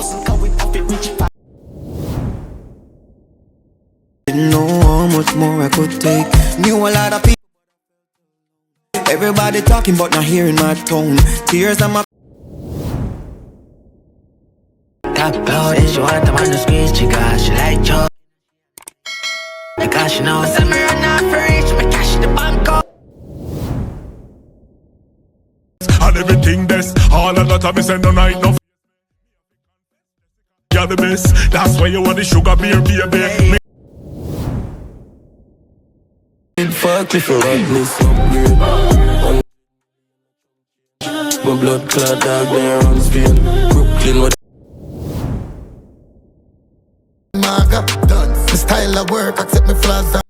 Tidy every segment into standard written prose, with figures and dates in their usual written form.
hustle, cause we have it rich. Didn't know how much more I could take. Knew a lot of people. Everybody talking but not hearing my tone. Tears on my. Top load and she want them on the squeeze. She got, she like Joe. Because she knows I'm not for reach. Me cash the bank up. And everything this, all of that I send no night no. You're the best. That's why you want the sugar beer, baby. Fuck for Badness upgrade. My blood clot dog there on Spain. Brooklyn what Maga dance. My style of work, accept me flaws.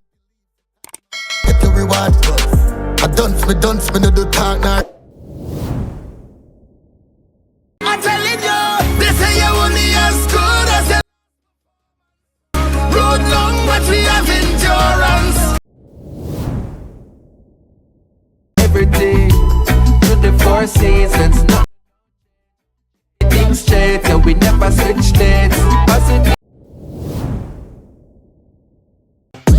Get your reward. I dance, me no do talk now. I'm telling you, they say you're only as good as the road long, but we have endurance. Everything to the 4 seasons, no things straight, yeah, we never switch states. Positive.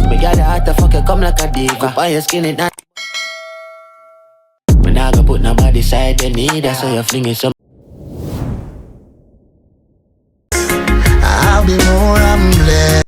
We got the heart to fuck you, come like a diva. Why you skin it now? When I go put nobody side, they need us, so you fling it some. I'll be more humble.